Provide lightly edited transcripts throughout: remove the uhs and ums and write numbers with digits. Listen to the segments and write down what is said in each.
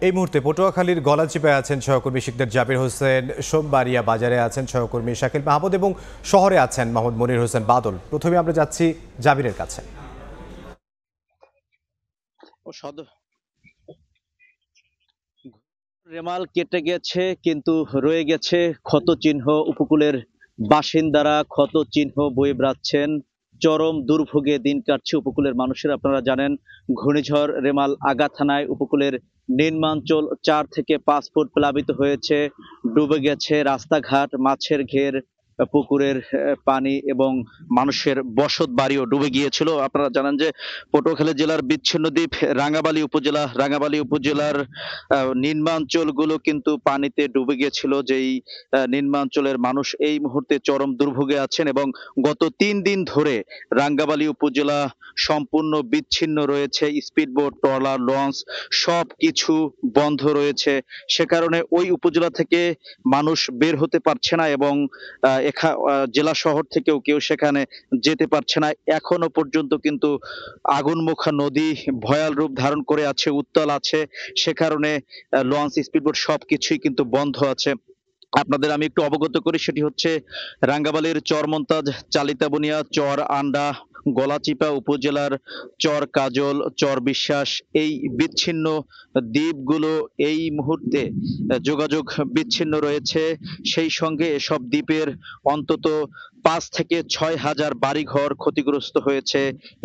এই মুহূর্তে পটুয়াখালীর গলাচিপায় আছেন সহকর্মী শিকদার জাবির হোসেন, সোমবাড়িয়া বাজারে আছেন সহকর্মী শাকিল মাহমুদ এবং শহরে আছেন মোহাম্মদ মনির হোসেন বাদল। প্রথমে আমরা যাচ্ছি জাবিরের কাছে। রেমাল কেটে গেছে, কিন্তু রয়ে গেছে ক্ষত চিহ্ন। উপকূলের বাসিন্দারা ক্ষত চিহ্ন বয়ে বেড়াচ্ছেন। চরম দুর্ভোগে দিন কাটছে উপকূলের মানুষের। আপনারা জানেন, ঘূর্ণিঝড় রেমাল আঘাত হানায় উপকূলের নিম্নাঞ্চল 4 থেকে 5 ফুট প্লাবিত হয়েছে, ডুবে গেছে রাস্তাঘাট, মাছের ঘের, পুকুরের পানি এবং মানুষের বসত বাড়িও ডুবে গিয়েছিল। আপনারা জানেন যে পটুয়াখালী জেলার বিচ্ছিন্ন দ্বীপ রাঙ্গাবালী উপজেলার নিম্নাঞ্চলগুলো কিন্তু পানিতে ডুবে গিয়েছিল। যেই নিম্নাঞ্চলের মানুষ এই মুহূর্তে চরম দুর্ভোগে আছেন এবং গত 3 দিন ধরে রাঙ্গাবালী উপজেলা সম্পূর্ণ বিচ্ছিন্ন রয়েছে। স্পিডবোট, ট্রলার, লঞ্চ সবকিছু বন্ধ রয়েছে। সে কারণে ওই উপজেলা থেকে মানুষ বের হতে পারছে না এবং জেলা শহর থেকেও কেউ সেখানে যেতে পারছে না। এখনো পর্যন্ত কিন্তু আগুনমুখা নদী ভয়াল রূপ ধারণ করে আছে, উত্তাল আছে। সে কারণে লঞ্চ, স্পিডবোট সবকিছুই কিন্তু বন্ধ আছে। আপনাদের আমি একটু অবগত করি, সেটি হচ্ছে রাঙ্গাবালীর চর মন্তাজ, চালিতাবনিয়া, চর আন্ডা, গলাচিপা উপজেলার চর কাজল, চর বিশ্বাস, এই বিচ্ছিন্ন দ্বীপগুলো এই মুহূর্তে যোগাযোগ বিচ্ছিন্ন রয়েছে। সেই সঙ্গে এসব দ্বীপের অন্তত 5 থেকে 6 হাজার বাড়িঘর ক্ষতিগ্রস্ত হয়েছে।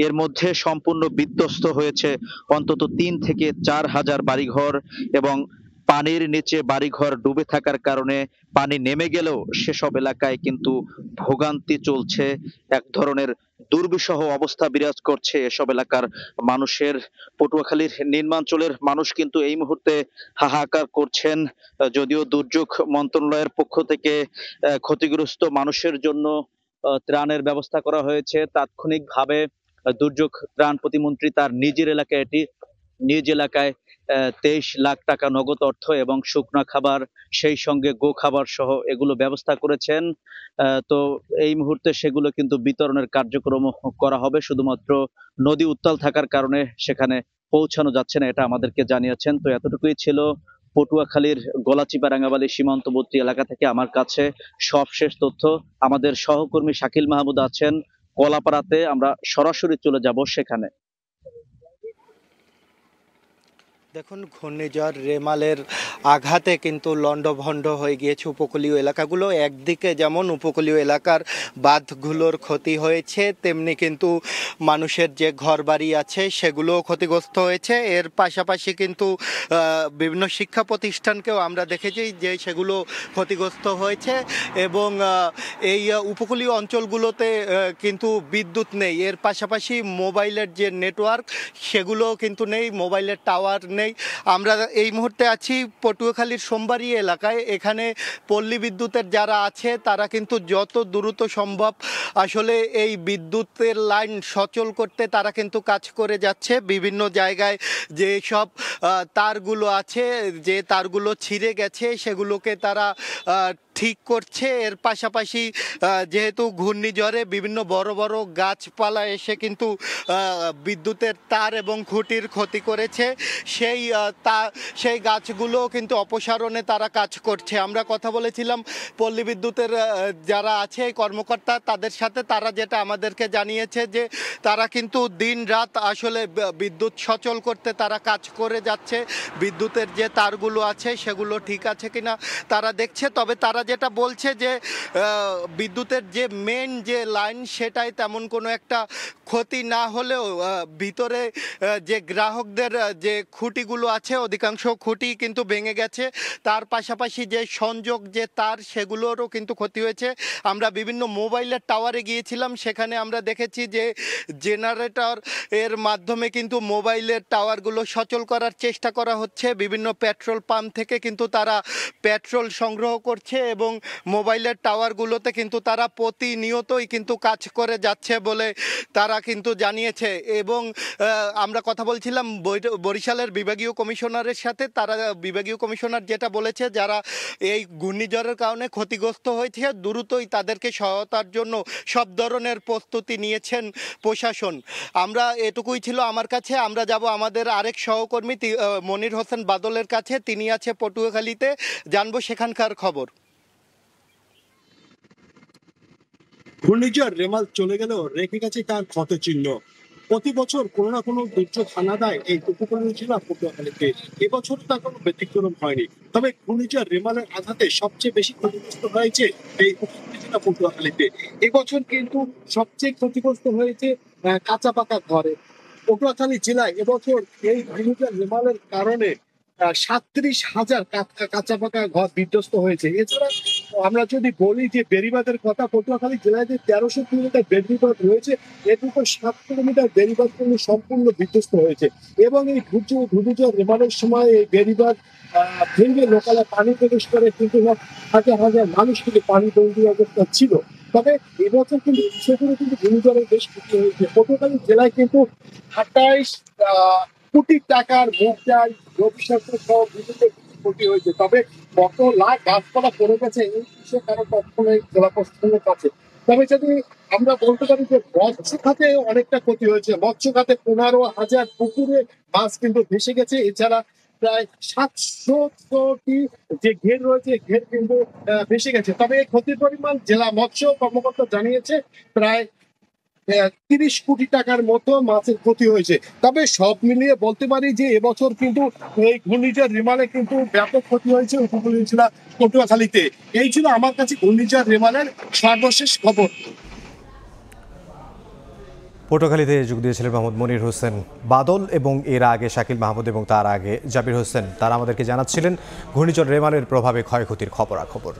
এর মধ্যে সম্পূর্ণ বিধ্বস্ত হয়েছে অন্তত 3 থেকে 4 হাজার বাড়িঘর এবং পানির নিচে বাড়িঘর ডুবে থাকার কারণে পানি নেমে গেলেও সেসব এলাকায় কিন্তু ভোগান্তি চলছে। এক ধরনের দুর্বিষহ অবস্থা বিরাজ করছে এসব এলাকার মানুষের। পটুয়াখালীর নিম্নাঞ্চলের মানুষ কিন্তু এই মুহূর্তে হাহাকার করছেন। যদিও দুর্যোগ মন্ত্রণালয়ের পক্ষ থেকে ক্ষতিগ্রস্ত মানুষের জন্য ত্রাণের ব্যবস্থা করা হয়েছে তাৎক্ষণিকভাবে। দুর্যোগ ত্রাণ প্রতিমন্ত্রী তার নিজ এলাকায় 23 লাখ টাকা নগদ অর্থ এবং শুকনো খাবার, সেই সঙ্গে গো খাবার সহ এগুলো ব্যবস্থা করেছেন। তো এই মুহূর্তে সেগুলো কিন্তু বিতরণের কার্যক্রম করা হবে। শুধুমাত্র নদী উত্তাল থাকার কারণে সেখানে পৌঁছানো যাচ্ছে না, এটা আমাদেরকে জানিয়েছেন। তো এতটুকুই ছিল পটুয়াখালীর গলাচিপা রাঙ্গাবালী সীমান্তবর্তী এলাকা থেকে আমার কাছে সবশেষ তথ্য। আমাদের সহকর্মী শাকিল মাহমুদ আছেন কলাপাড়াতে, আমরা সরাসরি চলে যাব সেখানে। দেখুন, ঘূর্ণিঝড় রেমালের আঘাতে কিন্তু লণ্ডভণ্ড হয়ে গিয়েছে উপকূলীয় এলাকাগুলো। একদিকে যেমন উপকূলীয় এলাকার বাঁধগুলোর ক্ষতি হয়েছে, তেমনি কিন্তু মানুষের যে ঘরবাড়ি আছে সেগুলোও ক্ষতিগ্রস্ত হয়েছে। এর পাশাপাশি কিন্তু বিভিন্ন শিক্ষা প্রতিষ্ঠানকেও আমরা দেখেছি যে সেগুলো ক্ষতিগ্রস্ত হয়েছে এবং এই উপকূলীয় অঞ্চলগুলোতে কিন্তু বিদ্যুৎ নেই। এর পাশাপাশি মোবাইলের যে নেটওয়ার্ক সেগুলোও কিন্তু নেই, মোবাইলের টাওয়ার নেই। আমরা এই মুহূর্তে আছি পটুয়াখালীর সোমবাড়ি এলাকায়। এখানে পল্লী বিদ্যুতের যারা আছে তারা কিন্তু যত দ্রুত সম্ভব আসলে এই বিদ্যুতের লাইন সচল করতে তারা কিন্তু কাজ করে যাচ্ছে। বিভিন্ন জায়গায় যে সব তারগুলো আছে, যে তারগুলো ছিঁড়ে গেছে সেগুলোকে তারা ঠিক করছে। এর পাশাপাশি যেহেতু ঘূর্ণিঝড়ে বিভিন্ন বড় বড় গাছপালা এসে কিন্তু বিদ্যুতের তার এবং খুঁটির ক্ষতি করেছে, সেই গাছগুলো কিন্তু অপসারণে তারা কাজ করছে। আমরা কথা বলেছিলাম পল্লী বিদ্যুতের যারা আছে কর্মকর্তা তাদের সাথে, তারা যেটা আমাদেরকে জানিয়েছে যে তারা কিন্তু দিন রাত আসলে বিদ্যুৎ সচল করতে তারা কাজ করে যাচ্ছে। বিদ্যুতের যে তারগুলো আছে সেগুলো ঠিক আছে কিনা তারা দেখছে। তবে তারা যেটা বলছে যে বিদ্যুতের যে মেন যে লাইন সেটাই তেমন কোনো একটা ক্ষতি না হলেও ভিতরে যে গ্রাহকদের যে খুঁটিগুলো আছে অধিকাংশ খুঁটি কিন্তু ভেঙে গেছে। তার পাশাপাশি যে সংযোগ যে তার সেগুলোরও কিন্তু ক্ষতি হয়েছে। আমরা বিভিন্ন মোবাইলের টাওয়ারে গিয়েছিলাম, সেখানে আমরা দেখেছি যে জেনারেটর এর মাধ্যমে কিন্তু মোবাইলের টাওয়ারগুলো সচল করার চেষ্টা করা হচ্ছে। বিভিন্ন পেট্রোল পাম্প থেকে কিন্তু তারা পেট্রোল সংগ্রহ করছে এবং মোবাইলের টাওয়ারগুলোতে কিন্তু তারা প্রতিনিয়তই কিন্তু কাজ করে যাচ্ছে বলে তারা কিন্তু জানিয়েছে। এবং আমরা কথা বলছিলাম বরিশালের বিভাগীয় কমিশনারের সাথে, তারা বিভাগীয় কমিশনার যেটা বলেছে, যারা এই ঘূর্ণিঝড়ের কারণে ক্ষতিগ্রস্ত হয়েছে দ্রুতই তাদেরকে সহায়তার জন্য সব ধরনের প্রস্তুতি নিয়েছেন প্রশাসন। আমরা এটুকুই ছিল আমার কাছে। আমরা যাব আমাদের আরেক সহকর্মী মনির হোসেন বাদলের কাছে, তিনি আছে পটুয়াখালীতে, জানবো সেখানকার খবর। ঘূর্ণিঝড় রেমাল চলে গেলেও রেখে গেছে তার ক্ষতচিহ্ন। প্রতি বছর কোনো না কোনো দুর্যোগ হানা দেয় এই উপকূলীয় জেলা পটুয়াখালীতে। এবছর তা কোনো ব্যতিক্রম হয়নি। তবে ঘূর্ণিঝড় রেমালের আঘাতে সবচেয়ে বেশি ক্ষতিগ্রস্ত হয়েছে এই উপকূলীয় জেলা পটুয়াখালীতে। এবছর কিন্তু সবচেয়ে ক্ষতিগ্রস্ত হয়েছে কাঁচা পাকা ঘরে। পটুয়াখালী জেলায় এবছর এই ঘূর্ণিঝড় রেমালের কারণে ৩৭,০০০ কাঁচা পাকা ঘর বিধ্বস্ত হয়েছে। এছাড়া আমরা যদি বলি যে বেড়িবাঁধের কথা, পটুয়াখালী জেলায় যে ১৩০০ কিলোমিটার বেড়িবাঁধ রয়েছে, এর ভিতর ৭ কিলোমিটার বেড়িবাঁধ কিন্তু সম্পূর্ণ বিধ্বস্ত হয়েছে। এবং এই ঘূর্ণিঝড় রেমালের সময় এই বেড়িবাঁধ ভেঙে লোকালয়ে পানি প্রবেশ করে কিন্তু হাজার হাজার মানুষ কিন্তু পানি বন্দী অবস্থা ছিল। তবে এবছর কিন্তু বিষয়গুলো কিন্তু ঘূর্ণিঝড়ের বেশ ক্ষতি হয়েছে। পটুয়াখালী জেলায় কিন্তু ২৮ কোটি টাকার মুগডাল, রবি শস্য সহ বিভিন্ন ক্ষতি হয়েছে। তবে কত লাখ গাছপালা পড়ে গেছে এই বিষয়ে কারো তথ্য নেই জেলা প্রশাসনের কাছে। তবে যদি আমরা বলতে পারি যে মৎস্য খাতে অনেকটা ক্ষতি হয়েছে। মৎস্য খাতে ১৫,০০০ পুকুরে মাছ কিন্তু ভেসে গেছে। এছাড়া প্রায় ৭০০টি যে ঘের রয়েছে, ঘের কিন্তু ভেসে গেছে। তবে এই ক্ষতির পরিমাণ জেলা মৎস্য কর্মকর্তা জানিয়েছে প্রায় ৩০ কোটি টাকার মতো মাছের ক্ষতি হয়েছে। তবে সব মিলিয়ে বলতে পারি যে এবছর কিন্তু এই ঘূর্ণিঝড় রেমালে কিন্তু ব্যাপক ক্ষতি হয়েছে উপকূলীয় জেলা পটুয়াখালীতে। এই ছিল আমার কাছে ঘূর্ণিঝড় রেমালের সর্বশেষ খবর। পটুয়াখালীতে যোগ দিয়েছিলেন মোহাম্মদ মনির হোসেন বাদল এবং এর আগে শাকিল মাহমুদ এবং তার আগে জাবির হোসেন। তারা আমাদেরকে জানাচ্ছিলেন ঘূর্ণিঝড় রেমালের প্রভাবে ক্ষয়ক্ষতির খবরাখবর।